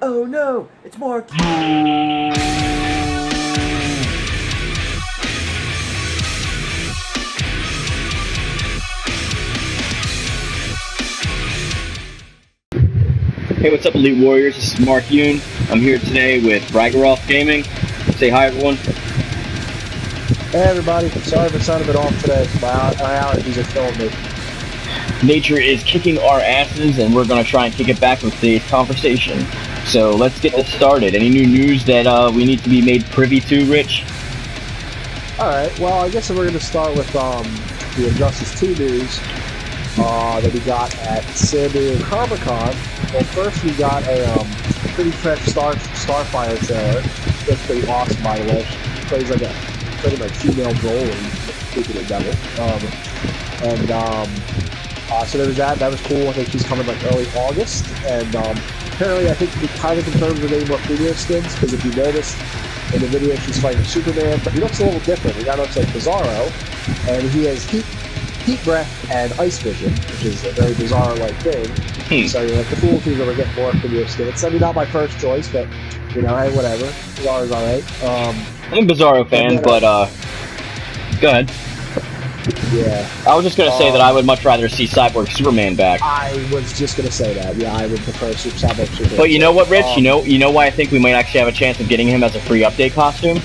Oh no, it's Mark. Hey, what's up, Elite Warriors? This is Mark Yoon. I'm here today with Ragiroth Gaming. Say hi, everyone. Hey, everybody. Sorry if it sounded a bit off today. My allergies are killing me. Nature is kicking our asses, and we're going to try and kick it back with today's conversation. So let's get this started. Any new news that we need to be made privy to, Rich? Alright, well, I guess we're going to start with the Injustice 2 news that we got at San Diego Comic-Con. Well, first we got a pretty fresh Starfire trailer. That's pretty awesome, by the way. She plays like a pretty much female Broly, speaking of devil. So there was that. That was cool. I think she's coming like early August. And apparently, I think we kind of confirmed we're getting more premiere skins, because if you noticed in the video, she's fighting Superman, but he looks a little different. He now looks like Bizarro, and he has heat breath and ice vision, which is a very Bizarro-like thing. So you're like, the fool teams are getting more premiere skins. I mean, not my first choice, but you know, hey, whatever. Bizarro's alright. I'm a Bizarro fan, then, but go ahead. Yeah. I was just going to say that I would much rather see Cyborg Superman back. I was just going to say that. Yeah, I would prefer Cyborg Superman. But you know what, Rich? You know why I think we might actually have a chance of getting him as a free update costume?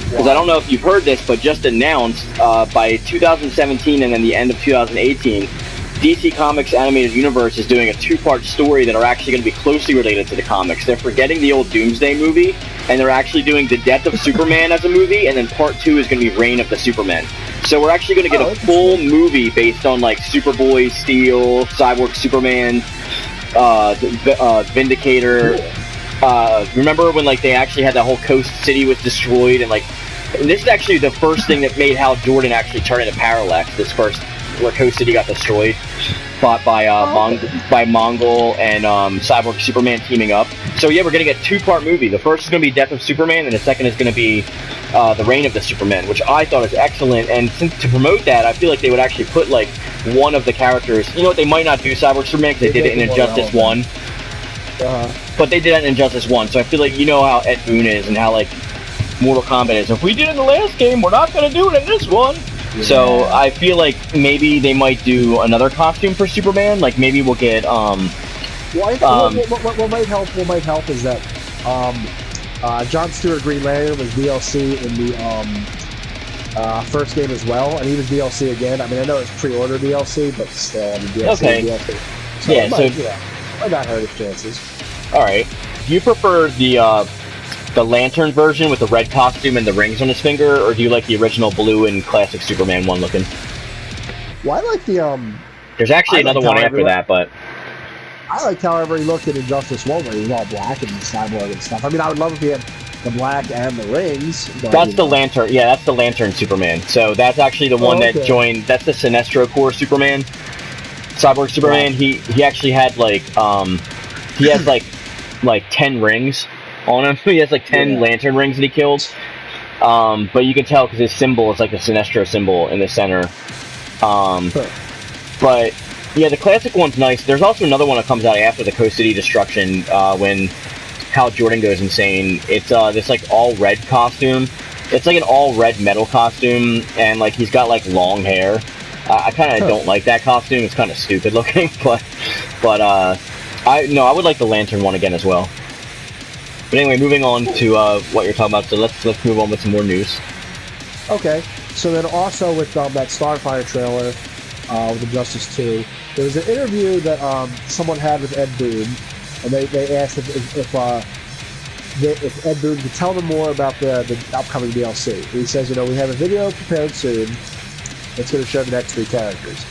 Because I don't know if you've heard this, but just announced by 2017 and then the end of 2018, DC Comics Animated Universe is doing a two-part story that are actually going to be closely related to the comics. They're forgetting the old Doomsday movie, and they're actually doing The Death of Superman as a movie, and then part 2 is going to be Reign of the Supermen. So we're actually going to get a full movie based on like Superboy, Steel, Cyborg Superman, Vindicator. Remember when like they actually had that whole Coast City was destroyed, and like this is actually the first thing that made Hal Jordan actually turn into Parallax. This first where Coast City got destroyed, fought by Mongol and Cyborg Superman teaming up. So yeah, we're gonna get a two-part movie. The first is gonna be Death of Superman, and the second is gonna be the Reign of the Supermen, which I thought is excellent. And since to promote that, I feel like they would actually put like one of the characters. You know what? They might not do Cyborg Superman because they did it in Injustice 1. But they did it in Injustice 1, so I feel like you know how Ed Boon is and how like Mortal Kombat is. If we did it in the last game, we're not gonna do it in this one. Yeah. So I feel like maybe they might do another costume for Superman. Like maybe we'll get Well, I think what might help is that John Stewart Green Lantern was DLC in the first game as well, and he was DLC again. I mean, I know it's pre-order DLC, but still, I mean, DLC. Okay. DLC. So yeah. Might not hurt his chances. All right. Do you prefer the Lantern version with the red costume and the rings on his finger, or do you like the original blue and classic Superman one looking? Well, I like the There's actually another one after that, but I liked however he looked in Injustice 1, where he was all black and cyborg and stuff. I mean, I would love if he had the black and the rings. That's the Lantern. Yeah, that's the Lantern Superman. So that's actually the one that joined. That's the Sinestro Corps Superman. Cyborg Superman. Right. He actually had like he has like 10 rings on him. He has like 10 lantern rings that he killed. But you can tell because his symbol is like the Sinestro symbol in the center. But yeah, the classic one's nice. There's also another one that comes out after the Coast City destruction when Hal Jordan goes insane. It's this like all red costume. It's like an all red metal costume, and like he's got like long hair. I kind of don't like that costume. It's kind of stupid looking, but I would like the Lantern one again as well. But anyway, moving on to what you're talking about. So let's move on with some more news. Okay. So then also with that Starfire trailer with Injustice 2, there was an interview that someone had with Ed Boon, and they asked if Ed Boon could tell them more about the upcoming DLC. And he says, you know, we have a video prepared soon that's going to show the next 3 characters.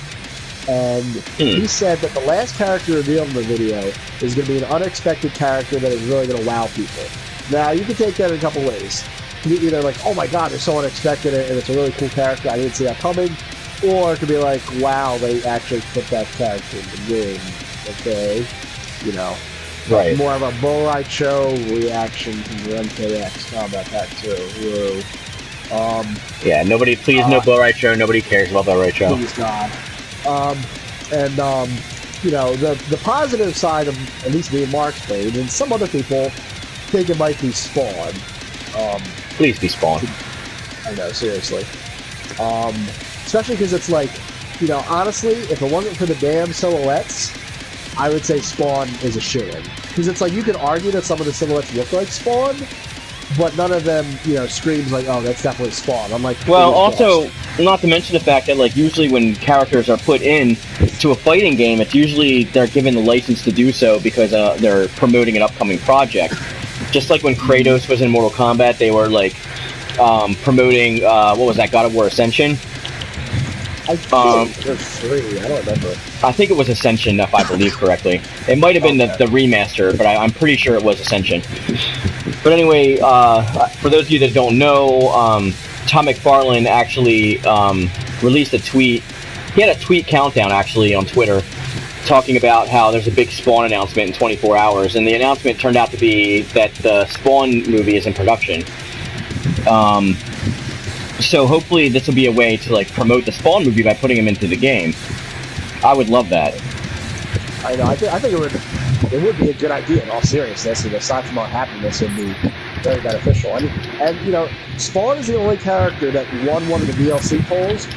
And he said that the last character revealed in the video is going to be an unexpected character that is really going to wow people. Now, you can take that in a couple ways. You can either like, oh my god, it's so unexpected and it's a really cool character, I didn't see that coming. Or it could be like, wow, they actually put that character in the game. Okay, you know. Right. More of a Bull Ride Show reaction from the MKX Combat Pack 2. Whoa. Yeah, nobody, please, no Bull Ride Show. Nobody cares about Bull Ride Show. Please, God. you know, the positive side of at least me and Mark's played, and some other people think it might be Spawn. Please be Spawn. I know, seriously. Especially because it's like, you know, honestly, if it wasn't for the damn silhouettes, I would say Spawn is a shoo-in. Because it's like, you could argue that some of the silhouettes look like Spawn, but none of them, you know, screams like, oh, that's definitely Spawn. I'm like, well, also, not to mention the fact that, like, usually when characters are put in to a fighting game, it's usually they're given the license to do so because they're promoting an upcoming project. Just like when Kratos was in Mortal Kombat, they were, like, promoting, what was that, God of War Ascension? I think it was 3, I don't remember. I think it was Ascension, if I believe correctly. It might have been the remaster, but I'm pretty sure it was Ascension. But anyway, for those of you that don't know, Tom McFarlane actually released a tweet. He had a tweet countdown, actually, on Twitter, talking about how there's a big Spawn announcement in 24 hours, and the announcement turned out to be that the Spawn movie is in production. So hopefully this will be a way to, like, promote the Spawn movie by putting him into the game. I would love that. I know. I think it would be a good idea in all seriousness, and aside from all happiness, it would be very beneficial. And you know, Spawn is the only character that won one of the DLC polls,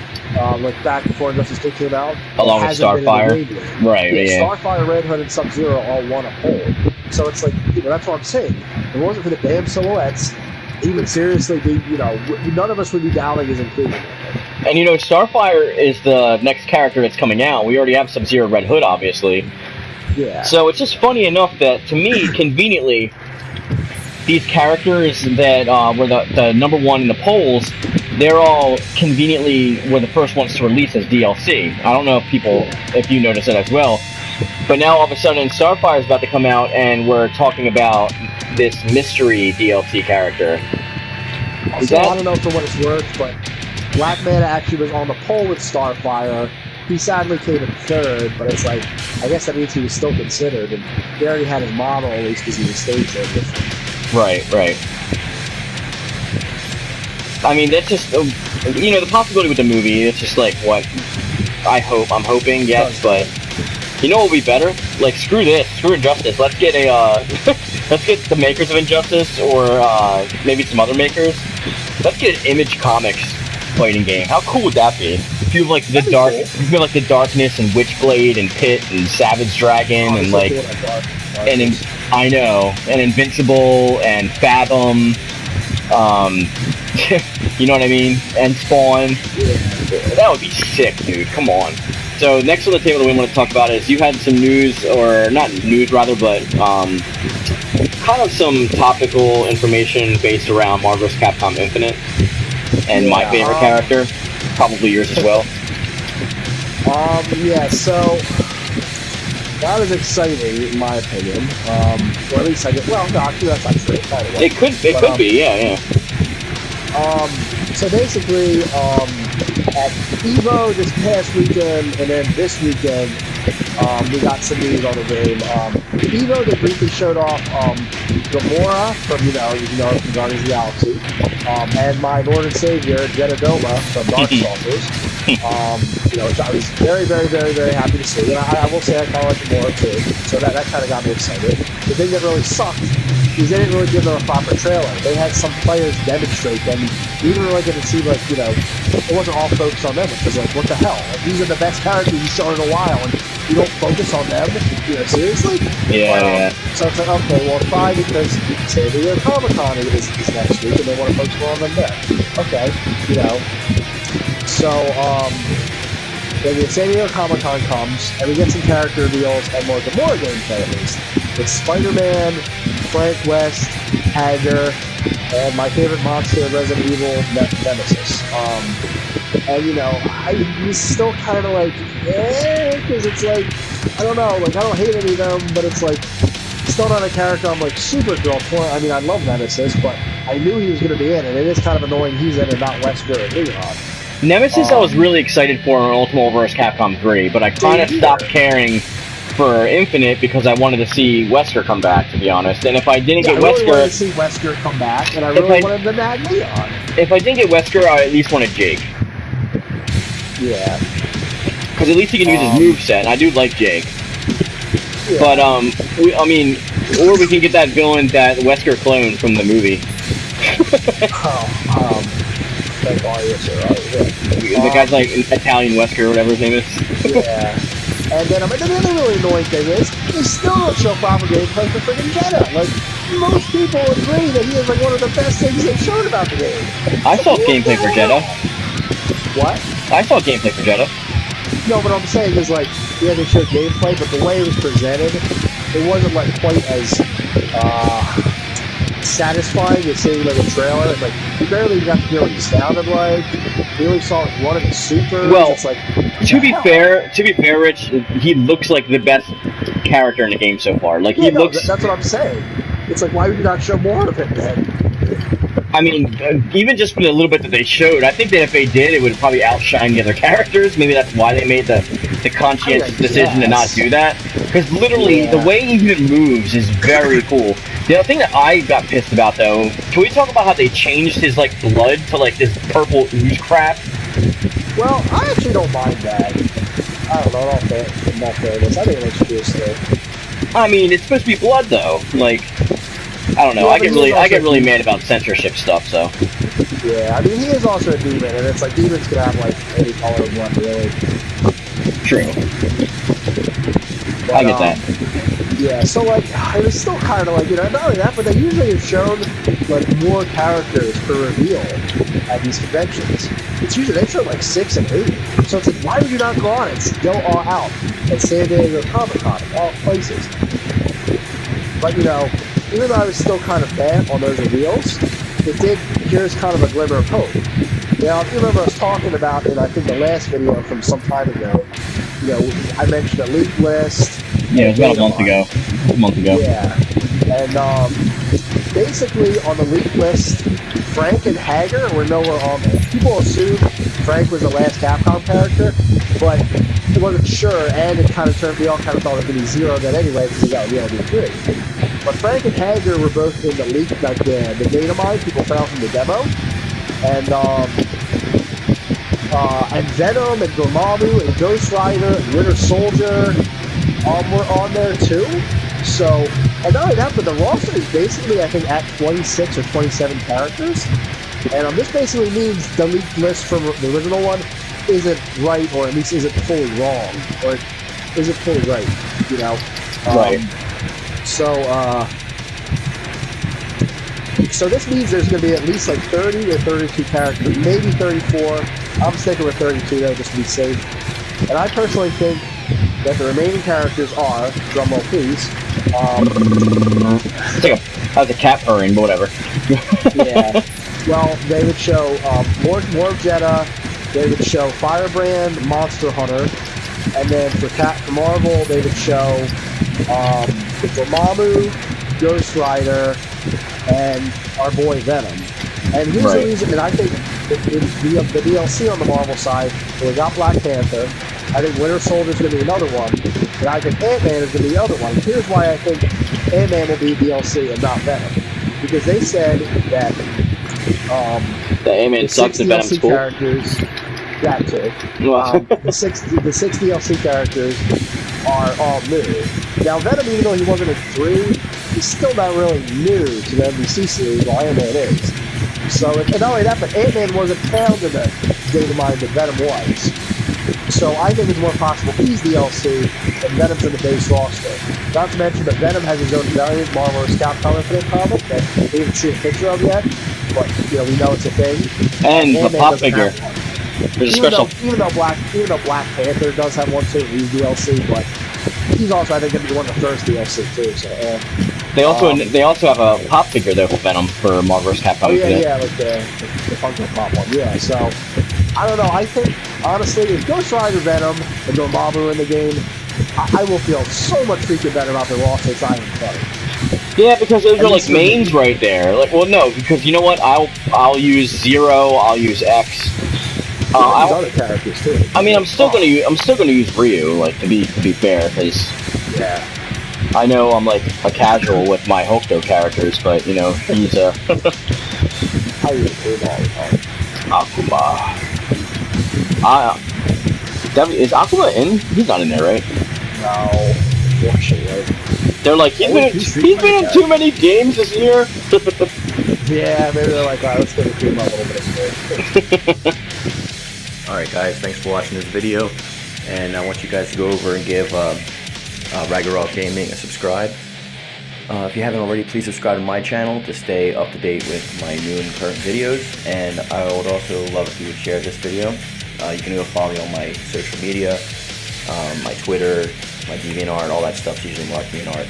like back before Injustice 2 came out. Along with Starfire. Right, yeah. Starfire, Red Hood, and Sub-Zero all won a poll. So it's like, you know, that's what I'm saying. If it wasn't for the damn silhouettes, even seriously, you know, none of us would be doubting his inclusion. And you know, Starfire is the next character that's coming out. We already have Sub-Zero, Red Hood, obviously. Yeah. So it's just funny enough that, to me, conveniently, these characters that were the number one in the polls, they're all conveniently were the first ones to release as DLC. I don't know if you notice it as well. But now all of a sudden, Starfire is about to come out, and we're talking about this mystery DLC character. I don't know for what it's worth, but Black Manta actually was on the poll with Starfire. He sadly came in third, but it's like, I guess that means he was still considered, and he already had his model, at least because he was stage transition. Right. I mean, that's just, you know, the possibility with the movie, it's just like, what, I'm hoping, yes, but, you know what would be better? Like, screw this, screw Injustice, let's get let's get the makers of Injustice, or maybe some other makers, let's get an Image Comics fighting game. How cool would that be? If you have, like, the Darkness and Witchblade and Pit and Savage Dragon and, like, I know, and Invincible and Fathom, you know what I mean? And Spawn. That would be sick, dude. Come on. So next on the table that we want to talk about is you had some news, or not news rather, but kind of some topical information based around Marvel vs. Capcom Infinite, and my favorite character, probably yours as well. Yeah, so that was exciting in my opinion. Or at least I did. Well, no, actually that's not true. It could be, yeah. So basically, at EVO this past weekend, and then this weekend, we got some news on the game. EVO, they briefly showed off Gamora from, you know, from Guardians of the Galaxy, and my Lord and Savior, Jedidoma from Darkstalkers. You know, which I was very, very, very, very happy to see. And I will say I kind of like Gamora too, so that kind of got me excited. The thing that really sucked is they didn't really give them a proper trailer. They had some players demonstrate them. You didn't really get to see, like, you know, it wasn't all focused on them, which was like, what the hell? Like, these are the best characters you've shown in a while, and you don't focus on them? You know, seriously? Yeah. So it's like, okay, well, it's fine because San Diego Comic-Con is next week, and they want to focus more on them there. Okay, you know. So, when the San Diego Comic-Con comes, and we get some character reveals and more Gamora gameplay at least, it's Spider-Man, Frank West, Hager, and my favorite monster, Resident Evil, Nemesis. And, you know, I'm still kind of like, because it's like, I don't know, like, I don't hate any of them, but it's like, still not a character I'm like super thrilled for. I mean, I love Nemesis, but I knew he was going to be in, and it is kind of annoying he's in and not Wesker or Leon. Nemesis I was really excited for in Ultimate vs. Capcom 3, but I kind of stopped caring for Infinite because I wanted to see Wesker come back, to be honest. And if I didn't get I Wesker... wanted to see Wesker come back, and I really wanted them to add Leon. If I didn't get Wesker, I at least wanted Jake. Yeah. Because at least he can use his moveset, and I do like Jake. Yeah. But I mean, or we can get that villain, that Wesker clone from the movie. Thank God, yes, yeah. The guy's like Italian Wesker or whatever his name is. Yeah. And then the other really annoying thing is, they still don't show proper gameplay for freaking Jeddah. Like, most people agree that he is like one of the best things they've shown about the game. I saw gameplay for Jeddah. What? I saw gameplay for Jeddah. No, what I'm saying is like, yeah, they showed gameplay, but the way it was presented, it wasn't like quite as satisfying as seeing like a trailer. Like, you barely got to hear what he sounded like. You only saw like, one of his supers. Well, it's like, to be fair, Rich, he looks like the best character in the game so far. Like, he looks. That's what I'm saying. It's like, why would you not show more of him then? I mean, even just from the little bit that they showed, I think that if they did, it would probably outshine the other characters. Maybe that's why they made the conscientious decision to not do that. Because literally, the way he even moves is very cool. The other thing that I got pissed about, though, can we talk about how they changed his, like, blood to, like, this purple ooze crap? Well, I actually don't mind that. I don't know, I'm not fairness. I think it looks cool still. I mean, it's supposed to be blood, though. Like, I don't know. Yeah, I get really mad about censorship stuff, so. Yeah, I mean, he is also a demon, and it's like, demons can have, like, any color of blood, really. True. But, I get that. Yeah, so, like, it was still kind of like, you know, not only that, but they usually have shown, like, more characters per reveal at these conventions. It's usually, they show, like, 6 and 8. So it's like, why would you not go on and go all out at San Diego Comic-Con, all places? But, you know, even though I was still kind of bad on those reveals, here's kind of a glimmer of hope. Now, if you remember us talking about in, I think, the last video from some time ago, you know, I mentioned a leak list. Yeah, it was about a month ago. Yeah. And basically, on the leak list, Frank and Hager were nowhere on there. People assumed Frank was the last Capcom character, but it wasn't sure, and it kind of turned, we all kind of thought it would be Zero then anyway, because that would be LD3. But Frank and Hager were both in the leak, like the data mine people found from the demo. And Venom and Dormammu and Ghost Rider and Winter Soldier were on there too. So, and not only that, but the roster is basically, I think, at 26 or 27 characters. And this basically means the leaked list from the original one isn't right, or at least isn't fully wrong, or isn't fully right, you know? Right. So this means there's going to be at least like 30 or 32 characters, maybe 34. I'm sticking with 32 though, just to be safe. And I personally think that the remaining characters are, drumroll please, that was a cat purring, but whatever. yeah. Well, they would show more of Jeddah. They would show Firebrand, Monster Hunter, and then for Marvel, they would show Dormammu, Ghost Rider, and our boy Venom. And here's the reason, and I think the DLC on the Marvel side, we got Black Panther. I think Winter Soldier is going to be another one, and I think Ant-Man is going to be the other one. Here's why I think Ant-Man will be DLC and not Venom, because they said that the Ant-Man sucks and Venom's cool. Characters, that too. The six DLC characters are all new. Now Venom, even though he wasn't in 3, he's still not really new to the MVC series, while Ant-Man is. So, and not only that, but Ant-Man wasn't found in the data mine that Venom was. So I think it's more possible he's DLC and Venom's in the base roster. Not to mention that Venom has his own variant, Marvel vs. Capcom Infinite comic that we haven't seen a picture of yet, but you know we know it's a thing. And the pop figure. There's a special. Even though Black Panther does have one too, he's DLC, but he's also I think going to be one of the first DLC too. So. They also have a pop figure though for Venom for Marvel vs. Capcom. Oh yeah, like the Funko Pop one. Yeah, so I don't know. I think honestly, if Ghost Rider, Venom, and Dormammu in the game, I will feel so much freaking better about the roster than I am better. Yeah, because those are like mains right there. Like, well, no, because you know what? I'll use Zero. I'll use X. Other characters too. I mean, I'm still gonna use Ryu. Like to be fair, because yeah. I know I'm like a casual with my Hokuto characters, but you know he's a. I use him all the time. Akuma. Is Akuma in? He's not in there, right? No. watching, right? They're like, he's been in too many games this year. Yeah, maybe they're like, alright, let's go to the team a little bit. Alright guys, thanks for watching this video, and I want you guys to go over and give Ragiroth Gaming a subscribe. If you haven't already, please subscribe to my channel to stay up to date with my new and current videos, and I would also love if you would share this video. You can go follow me on my social media, my Twitter, my Deviant Art, all that stuff's usually marked Deviant Art.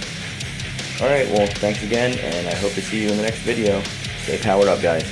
Alright, well, thanks again, and I hope to see you in the next video. Stay powered up, guys.